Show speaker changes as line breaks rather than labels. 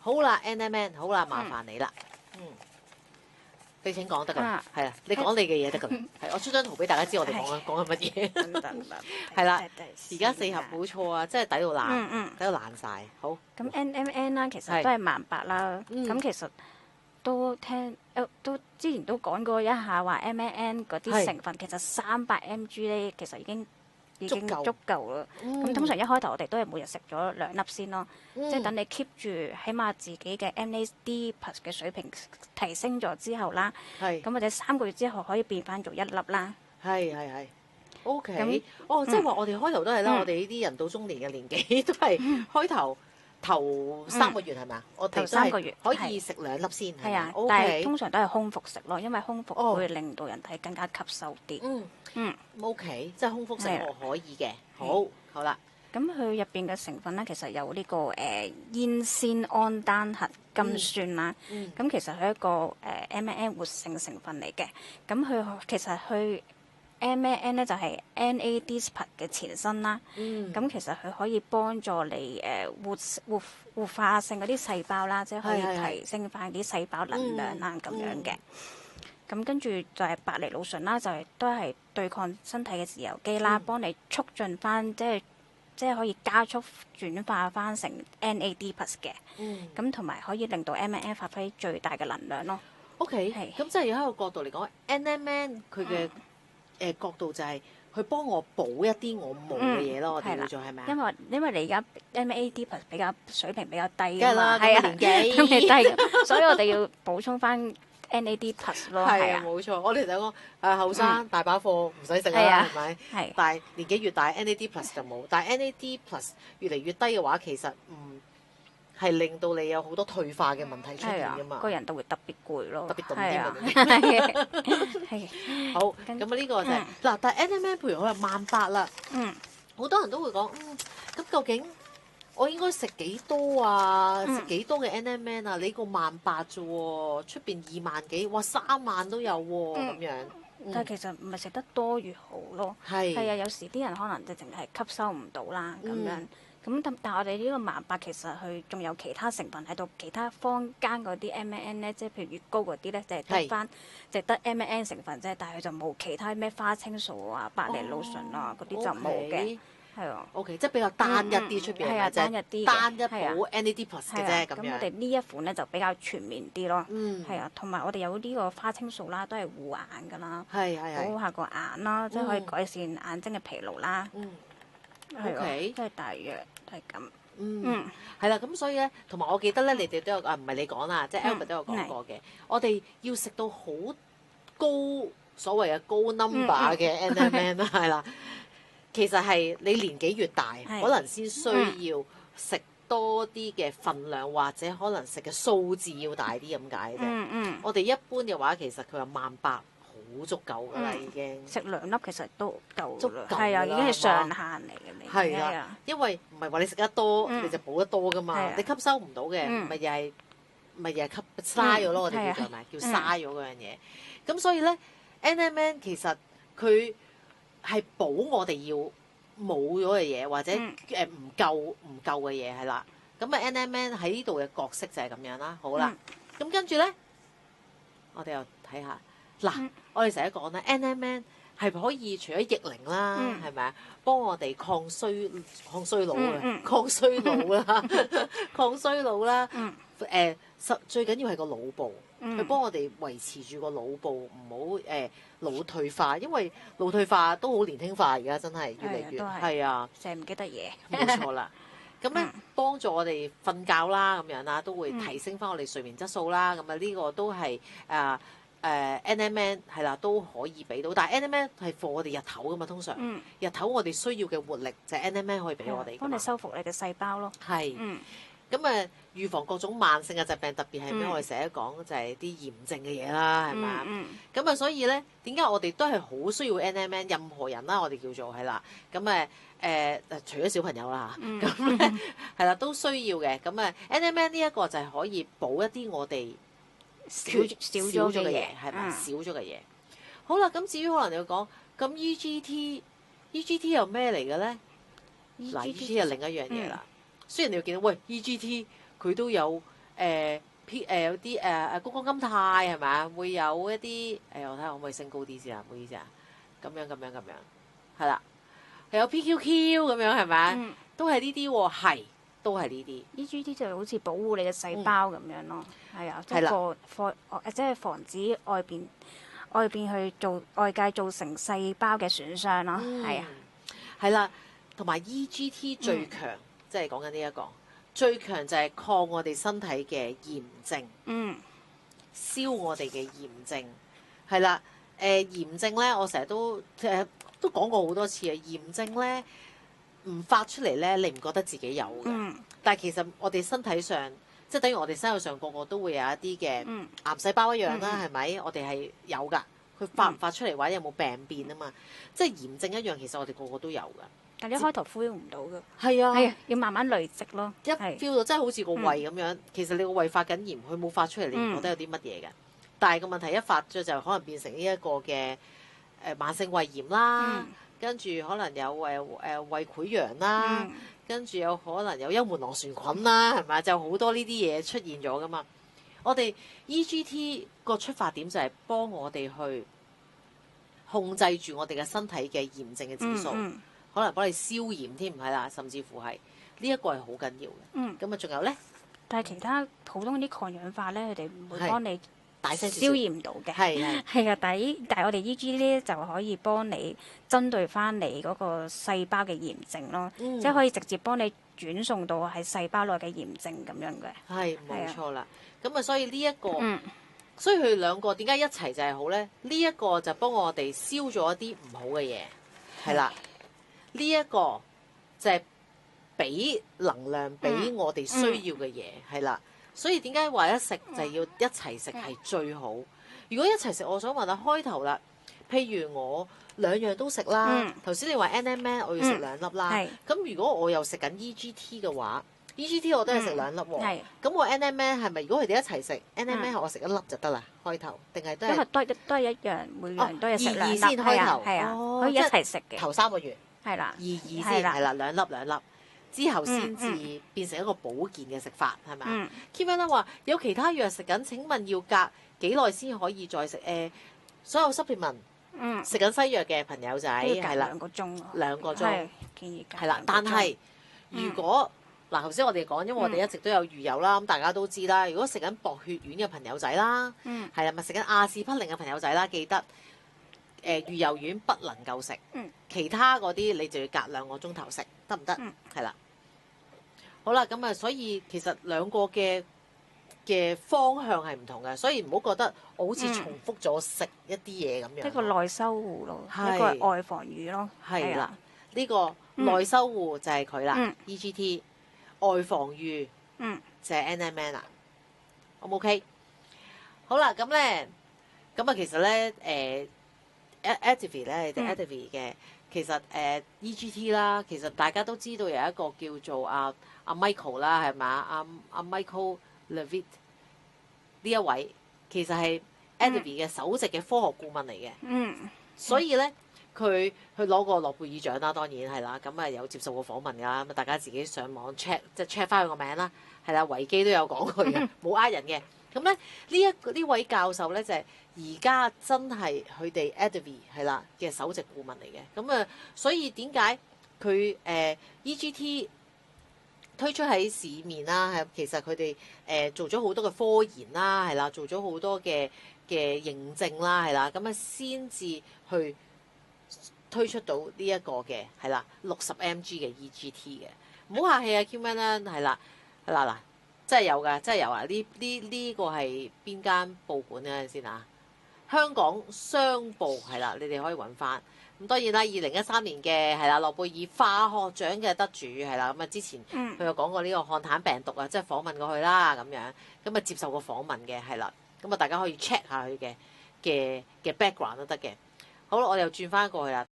好啦，NMN，好啦，麻煩你啦。你請講得㗎啦，係啦，你講你嘅嘢得㗎啦。係，我出張圖俾大家知我哋講緊乜嘢。
等等，
係啦，而家4盒冇錯啊，真係抵到爛，抵到爛晒。好。
咁 NMN 啦，其實都係18000啦。咁其實都之前都講過一下話 MNN 嗰啲成分，其實300mg 咧，其實已經足夠啦。咁通常一開頭我哋都係每日食咗2粒先咯，即係等你 keep 住起碼自己嘅 NAD+ 嘅水平提升咗之後啦，咁或者3個月之後可以變翻做1粒啦。
係。OK，即係話我哋開頭都係啦，我哋呢啲人到中年嘅年紀都係開頭3個月係咪？我哋
3個月
可以食2粒先係
啊，但係通常都係空腹食咯，因為空腹會令到人體更加吸收啲。
OK， 即係空腹食我可以嘅。好啦。
咁佢入邊嘅成分咧，其實有呢個煙酰胺單核苷酸啦。咁其實係一個MNN 活性成分嚟嘅。咁佢其實佢 MNN 咧就係 NAD+ 嘅前身啦。咁其實佢可以幫助你活化性嗰啲細胞啦，即係可以提升翻啲細胞能量啦咁樣嘅。咁跟住就係白藜蘆醇啦，就係都係對抗身體嘅自由基啦，幫你促進翻即係可以加速轉化翻成 NAD+ 嘅。咁同埋可以令到 MNN 發揮最大嘅能量咯。
OK，咁即係有一個角度嚟講，NMN 佢嘅角度就係佢幫我補一啲我冇嘅嘢咯，我哋叫做係咪啊？
因為你而家 NAD+ 比較水平比較低
㗎嘛，係啊，年紀
咁你低，所以我哋要補充翻 NAD+ 咯。
係啊，冇錯。我哋就講後生大把貨唔使食啦，係咪？
係。
但係年紀越大 NAD+ 就冇，但係 NAD+ 越嚟越低嘅話，其實係令到你有好多退化嘅問題出現㗎嘛。
個人都會特別攰咯，
特別凍啲㗎。
係。
好，咁啊呢個就係嗱，但係 NMN 譬如我係18000啦，好多人都會講咁究竟我應該食幾多啊？食幾多嘅 NMN 啊？你個18000啫喎，出邊2萬幾，哇3萬都有喎咁樣。
但係其實唔係食得多越好咯。係啊，有時啲人可能就淨係吸收唔到啦咁樣。咁但係我哋呢個18000其實佢仲有其他成分喺度，其他坊間嗰啲 MNN 咧，即係譬如越高嗰啲咧，就係得翻，就係得 MNN 成分啫，但係佢就冇其他咩花青素啊、白藜蘆醇啊嗰啲就冇嘅。係啊
，OK，即係比較單一啲出邊，
係啊，單一啲，
單一補 NAD+ 嘅啫咁樣。
咁我哋呢一款咧就比較全面啲咯。係啊，同埋我哋有呢個花青素啦，都係護眼㗎啦，補下個眼啦，即係可以改善眼睛嘅疲勞啦。
OK，
都係大約係咁。
係啦，咁所以咧，同埋我記得咧，你哋都有唔係你講啦，即係 Albert 都有講過嘅。我哋要食到好高所謂嘅高 number 嘅 NMN 啦，係啦。其實係你年紀越大，可能先需要食多啲嘅份量，或者可能食嘅數字要大啲咁解啫。我哋一般嘅話，其實佢話18000好足夠㗎啦，已經
食2粒其實都夠
足夠，
係啊，已經係上限嚟嘅你。
係啦，因為唔係話你食得多你就補得多㗎嘛，你吸收唔到嘅，咪又係吸嘥咗咯，我哋叫做係咪叫嘥咗嗰樣嘢？咁所以咧 NMN 其實佢係補我哋要冇咗嘅嘢，或者唔夠嘅嘢係啦。咁啊 NMN 喺呢度嘅角色就係咁樣啦。好啦，咁跟住咧，我哋又睇下嗱，我哋成日講咧 NMN 係可以除咗逆齡啦，係咪啊？幫我哋抗衰老啊，抗衰老啦，抗衰老啦。最緊要係個腦部，佢幫我哋維持住個腦部唔好腦退化，因為腦退化都好年輕化，而家真係越嚟越係啊，
成日唔記得嘢。
冇錯啦。咁咧幫助我哋瞓覺啦，咁樣啦，都會提升翻我哋睡眠質素啦。咁啊呢個都係NMN 係啦，都可以俾到。但係 NMN 係幫我哋日頭噶嘛，通常日頭我哋需要嘅活力就係 NMN 可以俾我哋，
幫你修復你嘅細胞咯。
係。咁預防各種慢性嘅疾病，特別係咩？我哋成日講就係啲炎症嘅嘢啦，係咪？咁所以咧，點解我哋都係好需要 NMN？任何人啦，我哋叫做係啦。咁除咗小朋友啦嚇，咁咧係啦，都需要嘅。咁NMN 呢一個就係可以補一啲我哋少咗嘅嘢，係咪？少咗嘅嘢。好啦，咁至於可能你要講，咁 EGT 又咩嚟嘅咧？嗱，EGT 係另一樣嘢啦。雖然你要見到，喂 EGT 佢都有有啲谷胱甘肽係咪啊？會有一啲我睇下可唔可以升高啲先啊？唔好意思啊，咁樣係啦，係有 PQQ 咁樣係咪啊？都係呢啲喎，係都係呢啲。
EGT 就好似保護你嘅細胞咁樣咯，係啊，即係防止外邊去做外界造成細胞嘅損傷咯，係啊，
係啦，同埋 EGT 最強，即係講緊呢一個最強就係抗我哋身體嘅炎症，消我哋嘅炎症，係啦，炎症咧，我成日都講過好多次啊，炎症咧唔發出嚟咧，你唔覺得自己有嘅，但係其實我哋身體上，即係等於我哋身體上個個都會有一啲嘅癌細胞一樣啦，係咪？我哋係有㗎，佢發唔發出嚟或者有冇病變啊嘛？即係炎症一樣，其實我哋個個都有㗎。
但你開頭 feel 唔到㗎，
係啊，
要慢慢累積咯。
一 feel 到真係好似個胃咁樣，其實你個胃發緊炎，佢冇發出嚟，你唔覺得有啲乜嘢嘅？但係個問題一發咗就可能變成呢一個嘅慢性胃炎啦，跟住可能有胃潰瘍啦，跟住有可能有幽門螺旋菌啦，係咪？就好多呢啲嘢出現咗噶嘛。我哋 EGT 個出發點就係幫我哋去控制住我哋嘅身體嘅炎症嘅指數，可能幫你消炎添，唔係啦，甚至乎係呢一個係好緊要嘅。咁啊，仲有咧？
但係其他普通啲抗氧化咧，佢哋唔會幫你
大聲
消炎到嘅。係啊，但係我哋 EGT 咧就可以幫你針對翻你嗰個細胞嘅炎症咯，即係可以直接幫你轉送到喺細胞內嘅炎症咁樣嘅。
係冇錯啦。咁啊，所以呢一個，所以佢兩個點解一齊就係好咧？呢一個就幫我哋消咗一啲唔好嘅嘢，係啦。呢一個就係俾能量俾我哋需要嘅嘢，係啦。所以點解話一食就要一齊食係最好？如果一齊食，我想問下開頭啦。譬如我兩樣都食啦，頭先你話 NMN 我要食2粒啦，咁如果我又食緊 EGT 嘅話，EGT 我都係食2粒喎。咁我 NMN 係咪如果佢哋一齊食 NMN 我食1粒就得啦？開頭定係都係
都係一樣，每樣都係食2粒
先開頭，
係啊，可以一齊食嘅。
頭3個月
係啦
，2先係啦，2粒。之後先至變成一個保健嘅食法，係咪？Kevin 話有其他藥食緊，請問要隔幾耐先可以再食？所有 supplement 食緊西藥嘅朋友仔係啦
，2個鐘
，2個鐘
建議隔。
係啦，但係如果嗱頭先我哋講，因為我哋一直都有魚油啦，咁大家都知啦。如果食緊薄血丸嘅朋友仔啦，係啦，咪食緊阿士匹靈嘅朋友仔啦，記得魚油丸不能夠食，其他嗰啲你就要隔2個鐘頭食，得唔得？係啦。好啦，咁啊，所以其實兩個嘅方向係唔同嘅，所以唔好覺得我好似重複咗食一啲嘢咁樣。
一個內修護咯，一個係外防禦咯。
係啦，呢個內修護就係佢啦，EGT 外防禦就係 NMN 啦。O 唔 OK？好啦，咁咧，咁啊，其實咧，Activate 咧，Activate 嘅，其實EGT 啦，其實大家都知道有一個叫做阿 Michael 啦，係嘛？阿 Michael Levitt 呢一位其實係 Activate 嘅首席嘅科學顧問嚟嘅。所以咧佢攞過諾貝爾獎啦，當然係啦。咁啊有接受過訪問㗎，咁啊大家自己上網 check 即係 check 翻佢個名啦。係啦，維基都有講佢嘅，冇呃人嘅。咁咧呢位教授咧就係而家真係佢哋 Activate 係啦嘅首席顧問嚟嘅。咁啊，所以點解佢EGT 推出喺市面啦？係其實佢哋做咗好多嘅科研啦，係啦，做咗好多嘅認證啦，係啦，咁啊先至去推出到呢一個嘅係啦60mg 嘅 EGT 嘅。唔好客氣啊 Kman 啦，係啦嗱，真係有㗎，真係有啊！呢個係邊間報館咧先啊？香港商報係啦，你哋可以揾翻。咁當然啦，2013年嘅係啦諾貝爾化學獎嘅得主係啦，咁啊之前佢有講過呢個漢坦病毒啊，即係訪問過佢啦咁樣，咁啊接受過訪問嘅係啦，咁啊大家可以 check 下佢嘅background 都得嘅。好啦，我又轉翻過去啦。